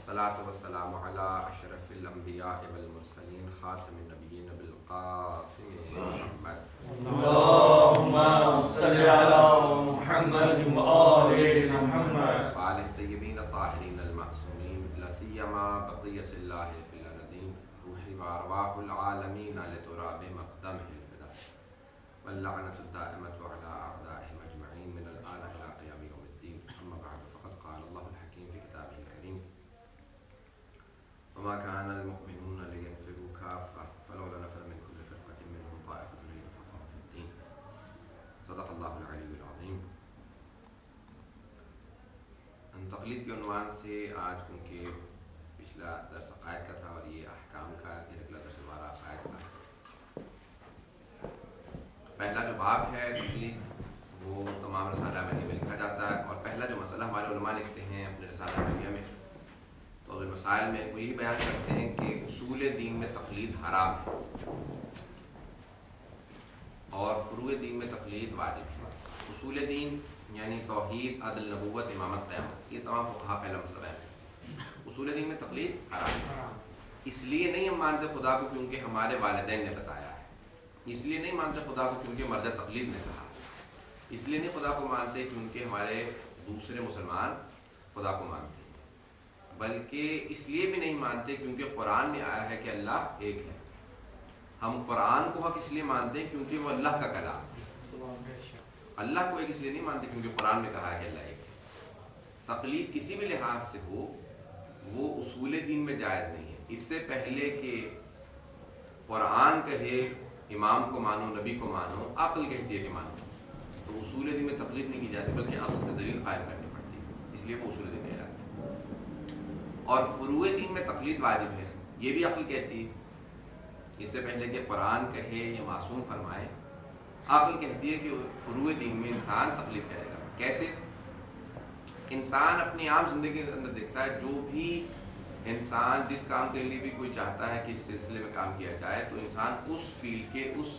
والصلاة والسلام على أشرف الأنبياء والمرسلين خاتم النبيين بالقاسم محمد اللهم صل على محمد وآل محمد وآله الطيبين الطاهرين المعصومين لا سيما بقية الله في الأرضين روحي وأرواح العالمين لتراب مقدمه الفداء واللعنة الدائمة على أعدائهم أجمعين من الآن إلى قيام يوم الدين. أما بعد فقد قال الله الحكيم في كتابه الكريم وما كان المؤمنون لينفروا كافة فلولا نفر من كل فرقة منهم طائفة ليتفقهوا في الدين. صدق الله العلي العظيم. تقلید کے عنوان سے آج کیونکہ پچھلا درس عقائد کا تھا اور یہ احکام کا پھر اگلا درس دوبارہ عقائد کا. پہلا جو باب ہے تقلید وہ تمام رسالہ ملیہ میں لکھا جاتا ہے اور پہلا جو مسئلہ ہمارے علماء لکھتے ہیں اپنے رسالہ ملیہ میں تو مسائل میں وہ یہی بیان کرتے ہیں کہ اصول دین میں تقلید حرام ہے اور فروع دین میں تقلید واجب ہے. اصول دین یعنی توحید، عدل، نبوت، امامت، قیامت، یہ تمام فقہا پہلا مسئلہ ہے. اصول دین میں تقلید حرام ہے. اس لیے نہیں ہم مانتے خدا کو کیونکہ ہمارے والدین نے بتایا ہے. اس لیے نہیں مانتے خدا کو کیونکہ مرجع تقلید نے کہا. اس لیے نہیں خدا کو مانتے کیونکہ ہمارے دوسرے مسلمان خدا کو مانتے ہیں. بلکہ اس لیے بھی نہیں مانتے کیونکہ قرآن میں آیا ہے کہ اللہ ایک ہے. ہم قرآن کو حق اس لیے مانتے ہیں کیونکہ وہ اللہ کا کلام ہے. اللہ کو ایک اس لیے نہیں مانتے کیونکہ قرآن میں کہا ہے کہ اللہ ایک ہے. تقلید کسی بھی لحاظ سے ہو وہ اصول دین میں جائز نہیں ہے. اس سے پہلے کہ قرآن کہے امام کو مانو، نبی کو مانو، عقل کہتی ہے کہ مانو، تو اصول دین میں تقلید نہیں کی جاتی بلکہ عقل سے دلیل قائم کرنی پڑتی ہے. اس لیے وہ اصول دین کہلاتا ہے. اور فروع دین میں تقلید واجب ہے یہ بھی عقل کہتی ہے. اس سے پہلے کہ قرآن کہے یا معصوم فرمائے عقل کہتی ہے کہ فروع دین میں انسان تقلید کرے گا. کیسے؟ انسان اپنی عام زندگی کے اندر دیکھتا ہے جو بھی انسان جس کام کے لیے بھی کوئی چاہتا ہے کہ اس سلسلے میں کام کیا جائے تو انسان اس فیلڈ کے اس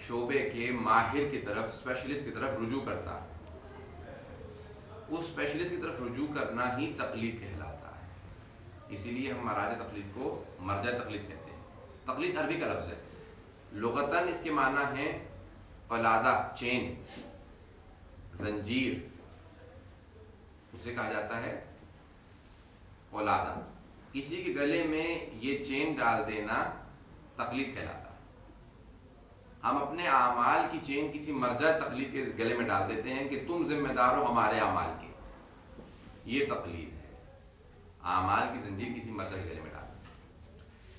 شعبے کے ماہر کی طرف، اسپیشلسٹ کی طرف رجوع کرتا ہے. اس اسپیشلسٹ کی طرف رجوع کرنا ہی تقلید کہلاتا ہے. اسی لیے ہم مراجع تقلید کو مرجع تقلید کہتے ہیں. تقلید عربی کا لفظ ہے. لغتاً اس کے معنی ہیں قلادہ، چین، زنجیر، اسے کہا جاتا ہے قلادہ. کسی کے گلے میں یہ چین ڈال دینا تقلید کہلاتا ہے. ہم اپنے اعمال کی چین کسی مرجع تقلید کے گلے میں ڈال دیتے ہیں کہ تم ذمہ دار ہو ہمارے اعمال کے. یہ تقلید ہے. اعمال کی زنجیر کسی مرجع کے گلے میں ڈالنا.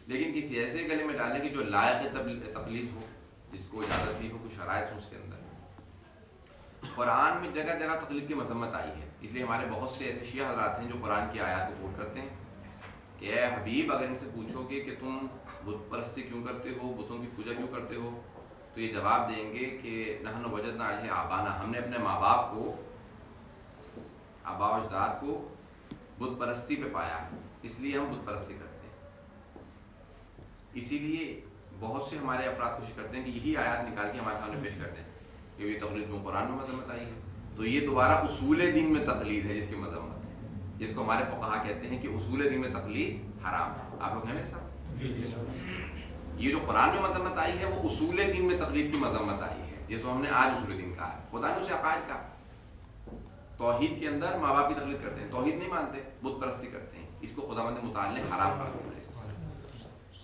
لیکن کسی ایسے گلے میں ڈالنے کی جو لائق تقلید ہو، جس کو اجازت دی ہو، کچھ شرائط ہوں اس کے اندر. قرآن میں جگہ جگہ تقلید کی مذمت آئی ہے. اس لیے ہمارے بہت سے ایسے شیعہ حضرات ہیں جو قرآن کی آیات کو کوٹ کرتے ہیں کہ اے حبیب اگر ان سے پوچھو گے کہ تم بت پرستی کیوں کرتے ہو، بتوں کی پوجا کیوں کرتے ہو، تو یہ جواب دیں گے کہ نحن وجدنا علیہ آبانا، ہم نے اپنے ماں باپ کو، آباء و اجداد کو بت پرستی پہ پایا ہے، اس لیے ہم بت پرستی کرتے ہیں. اسی لیے بہت سے ہمارے افراد کوشش کرتے ہیں کہ یہی آیات نکال کے ہمارے سامنے پیش کرتے ہیں کہ یہ تقلید میں قرآن میں مذمت آئی ہے. تو یہ دوبارہ اصول دین میں تقلید ہے جس کی مذمت ہے، جس کو ہمارے فقہا کہتے ہیں کہ اصول دین میں تقلید حرام ہے. آپ لوگ ہیں میرے ساتھ؟ یہ جو قرآن میں مذمت آئی ہے وہ اصول دین میں تقلید کی مذمت آئی ہے، جس کو ہم نے آج اصول دین کہا ہے. خدا نے اسے عقائد کہا. توحید کے اندر ماں باپ کی تقلید کرتے ہیں، توحید نہیں مانتے، بت پرستی کرتے ہیں. اس کو خداوند متعال نے حرام قرار دیا.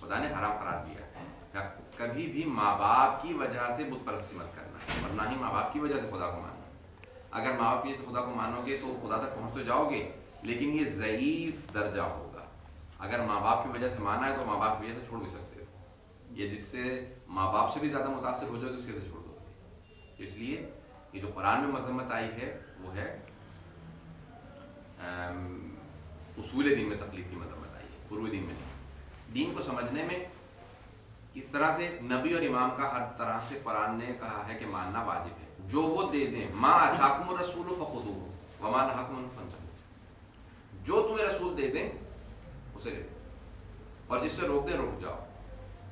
خدا نے حرام قرار دیا. کبھی بھی ماں باپ کی وجہ سے بت پرستی مت کرنا اور نہ ہی ماں باپ کی وجہ سے خدا کو ماننا. اگر ماں باپ کی وجہ سے خدا کو مانو گے تو خدا تک پہنچ تو جاؤ گے لیکن یہ ضعیف درجہ ہوگا. اگر ماں باپ کی وجہ سے مانا ہے تو ماں باپ کی وجہ سے چھوڑ بھی سکتے ہو. یہ جس سے ماں باپ سے بھی زیادہ متاثر ہو جائے گا اس کی وجہ سے چھوڑ دو گے. اس لیے یہ جو قرآن میں مذمت آئی ہے وہ ہے اصول دین میں تقلید کی مذمت آئی ہے، فروع دین میں نہیں. دین کو سمجھنے میں اس طرح سے نبی اور امام کا ہر طرح سے قرآن نے کہا ہے کہ ماننا واجب ہے. جو وہ دے دیں، ما آتاکم الرسول فخذوہ وما نہاکم عنہ فانتہوا، جو تمہیں رسول دے دیں اسے لے اور جس سے روک دیں رک جاؤ.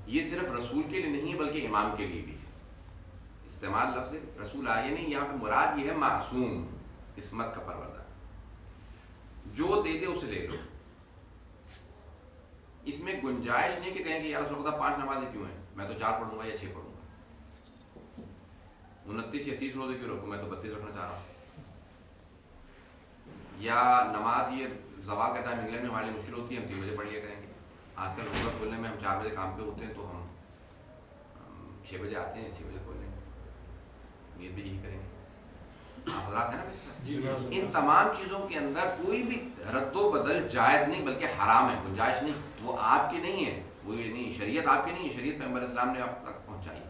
یہ صرف رسول کے لیے نہیں ہے بلکہ امام کے لیے بھی ہے. استعمال لفظ رسول آئے نہیں، یہاں پہ مراد یہ ہے معصوم، عصمت کا پروردگار. جو دے دے اسے لے لو اس میں گنجائش نہیں کہ کہیں کہ یا رسول خدا 5 نمازیں کیوں ہیں، میں تو 4 پڑھوں گا یا 6 پڑھوں گا، 29 یا 30 روزے کیوں رکھوں، میں تو 32 رکھنا چاہ رہا ہوں. یا نماز یہ زوال کا ٹائم انگلینڈ میں ہمارے لیے مشکل ہوتی ہے، ہم 3 بجے پڑھ لیا کریں گے. آج کل روزہ کھولنے میں ہم 4 بجے کام پہ ہوتے ہیں، تو ہم 6 بجے آتے ہیں، 6 بجے کھول لیں گے، نیت بھی یہی کریں گے. آپ حضرات ہیں نا میرے ساتھ؟ ان تمام چیزوں کے اندر کوئی بھی رد و بدل جائز نہیں بلکہ حرام ہے، گنجائش نہیں. وہ آپ کی نہیں ہے، وہ یہ نہیں، شریعت آپ کی نہیں ہے، شریعت پیغمبر اسلام نے آپ تک پہنچائی ہے.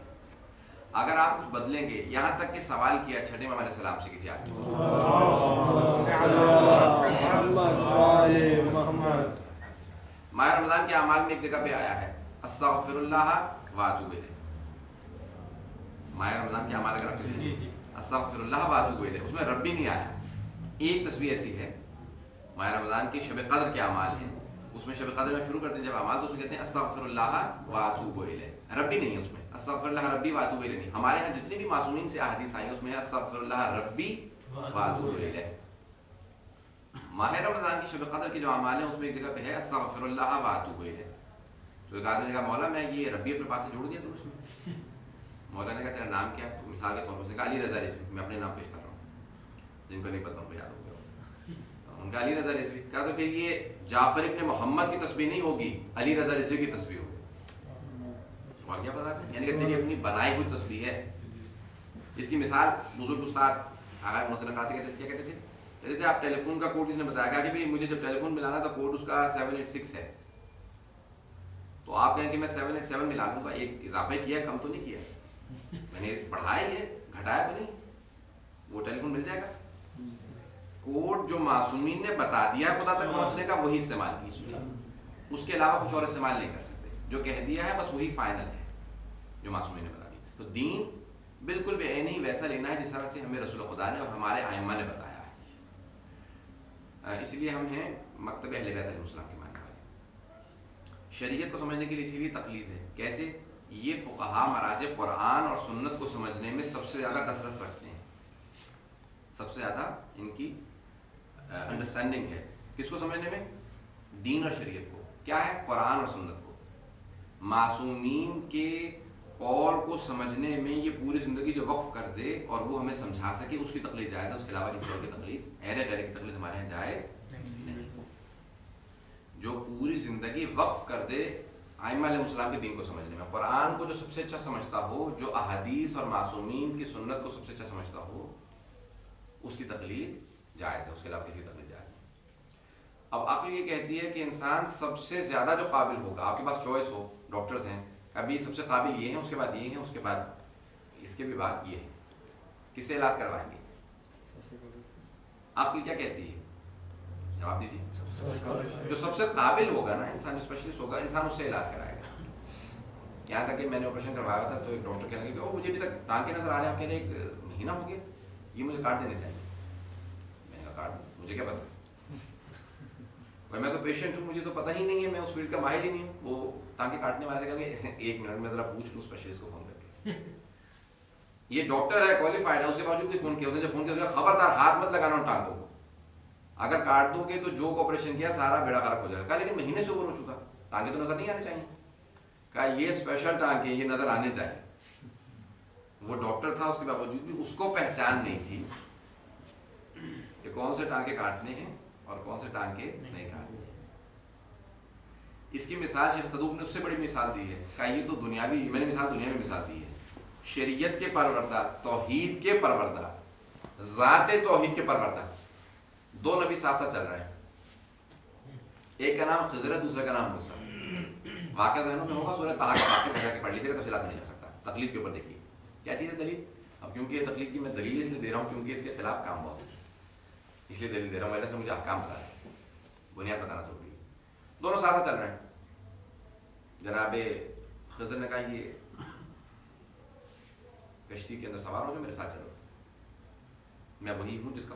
اگر آپ کچھ بدلیں گے، یہاں تک کہ سوال کیا چھٹے امام علیہ السلام سے کسی آدمی ماہ رمضان کے اعمال میں ایک جگہ پہ آیا ہے استغفر اللہ واتوب الیہ. ماہ رمضان کے اعمال اگر آپ کسی استغفر اللہ واتوب الیہ، اس میں ربی نہیں آیا. ایک تسبیح ایسی ہے ماہ رمضان کے شب قدر کے اعمال ہیں، اس میں شب قدر میں شروع کرتے ہیں جب اعمال، تو اس میں کہتے ہیں استغفر اللہ واتوب الیہ، ربی نہیں ہے اس میں. استغفر اللہ ربی واتوب الیہ نہیں. ہمارے ہاں جتنی بھی معصومین سے احادیث آئی ہیں اس میں ہے استغفر اللہ ربی واتوب الیہ. ماہ رمضان کی شب قدر کے جو اعمال ہیں اس میں ایک جگہ پہ ہے استغفر اللہ واتوب الیہ. تو ایک آدمی نے کہا مولا میں یہ ربی اپنے پاس سے جوڑ دیا درست میں. مولا نے کہا تیرا نام کیا ہے؟ مثال کے طور پر اس نے کہا علی رضا رضوی. میں اپنے نام پیش کر رہا ہوں، جن کو نہیں پتا ان کو یاد ہو گیا. ان کا علی رضا رضوی. کہا تو پھر یہ جعفر ابن محمد کی تسبیح نہیں ہوگی، علی رضا رضوی کی تسبیح ہوگی. اور کیا پتا، یعنی کہ تیری اپنی بنائی ہوئی تسبیح ہے. اس کی مثال بزرگ استاد آغا محسن قاطع کہتے تھے. کیا کہتے تھے؟ کہتے تھے آپ ٹیلی فون کا کوڈ، اس نے بتایا کہ بھائی مجھے جب ٹیلی فون ملانا تھا کوڈ اس کا 786 ہے، تو آپ کہیں کہ میں 787 ملا لوں گا. ایک اضافہ کیا، کم تو نہیں کیا، میں نے بڑھایا ہی ہے، گھٹایا تو نہیں. وہ ٹیلی فون مل جائے گا. کوڈ جو معصومین نے بتا دیا خدا تک پہنچنے کا وہی استعمال کیجیے، اس کے علاوہ کچھ اور استعمال نہیں کر سکتے. جو کہہ دیا ہے بس وہی فائنل ہے جو معصومین نے بتا دیا. تو دین بالکل بے عینی ہی ویسا لینا ہے جس طرح سے ہمیں رسول خدا نے اور ہمارے ائمہ نے بتایا ہے. اس لیے ہم ہیں مکتب اہل بیت علیہ السلام کے ماننے والے. شریعت کو سمجھنے کے لیے اسی لیے تقلید ہے. کیسے؟ یہ فقہا مراجع قرآن اور سنت کو سمجھنے میں سب سے زیادہ کثرت رکھتے ہیں، سب سے زیادہ ان کی انڈرسٹینڈنگ ہے. کس کو سمجھنے میں؟ دین اور شریعت کو. کیا ہے؟ قرآن اور سنت کو. معصومین کے قول کو سمجھنے میں یہ پوری زندگی جو وقف کر دے اور وہ ہمیں سمجھا سکے، اس کی تقلید جائز ہے. اس کے علاوہ کسی اور کی تقلید، غیر کی تقلید ہمارے یہاں جائز نہیں. جو پوری زندگی وقف کر دے ائمہ علیہ السلام کے دین کو سمجھنے میں، قرآن کو جو سب سے اچھا سمجھتا ہو، جو احادیث اور معصومین کی سنت کو سب سے اچھا سمجھتا ہو، اس کی تقلید جائز ہے. اس کے علاوہ کسی تقلید جائز نہیں. اب عقل یہ کہتی ہے کہ انسان سب سے زیادہ جو قابل ہوگا، آپ کے پاس چوائس ہو، ڈاکٹرز ہیں، ابھی سب سے قابل یہ ہیں، اس کے بعد یہ ہیں، اس کے بعد اس کے بھی بعد یہ ہے، کس سے علاج کروائیں گے؟ عقل کیا کہتی ہے؟ جواب دیجیے. جو سب سے قابل ہوگا نا انسان، جو اسپیشلسٹ ہوگا، انسان اس سے علاج کرائے گا. یہاں تک کہ میں نے آپریشن کروایا تھا تو ایک ڈاکٹر کہنے لگے کہ وہ مجھے ابھی تک ٹانکے نظر آ رہے ہیں. آپ کہہ رہے ہیں 1 مہینہ ہو گیا، یہ مجھے کاٹ دینے چاہیے. میں نے کہا کاٹ، مجھے کیا پتا، میں تو پیشنٹ ہوں، مجھے تو پتہ ہی نہیں ہے، میں اس فیلڈ کا ماہر ہی نہیں ہوں. وہ ٹانکے کاٹنے والے سے کہیں گے 1 منٹ میں ذرا پوچھ لوں اسپیشلسٹ کو فون کر کے. یہ ڈاکٹر ہے، کوالیفائڈ ہے، اس کے باوجود بھی فون کیا. اس نے جب فون کیا اس نے خبردار ہاتھ مت لگانا ان ٹانکوں کو، اگر کاٹ دو گے تو جو آپریشن کیا سارا بیڑا غرق ہو جائے گا. کہا لیکن مہینے سے اوپر ہو چکا، ٹانکے تو نظر نہیں آنے چاہیے. کہا یہ اسپیشل ٹانکے، یہ نظر آنے چاہیے. وہ ڈاکٹر تھا، اس کے باوجود بھی اس کو پہچان نہیں تھی کہ کون سے ٹانکے کاٹنے ہیں اور کون سے ٹانکے نہیں کاٹنے. اس کی مثال شیخ صدوق نے اس سے بڑی مثال دی ہے. کہا یہ تو دنیاوی، میں نے مثال دنیا میں مثال دی ہے. شریعت کے پروردہ، توحید کے پروردہ، ذات توحید کے پروردہ، 2 نبی ساتھ ساتھ چل رہے ہیں. ایک کا نام خضر ہے، دوسرے کا نام موسیٰ. واقعہ ذہنوں میں ہوگا، سورہ طٰہٰ کے واقعہ جا کے پڑھ لیجیے گا، تفصیلات میں نہیں جا سکتا. تقلید کے اوپر دیکھیے کیا چیز ہے دلیل. اب کیونکہ یہ تقلید کی میں دلیل اس لیے دے رہا ہوں کیونکہ اس کے خلاف کام بہت ہے، اس لیے دلیل دے رہا ہوں. ویسے مجھے احکام بتا رہے ہیں، بنیاد بتانا ضروری ہے. دونوں ساتھ ساتھ چل رہے ہیں. جناب خضر نے کہا یہ کشتی کے اندر سوار ہو جو میرے ساتھ چلو، میں وہی ہوں جس کا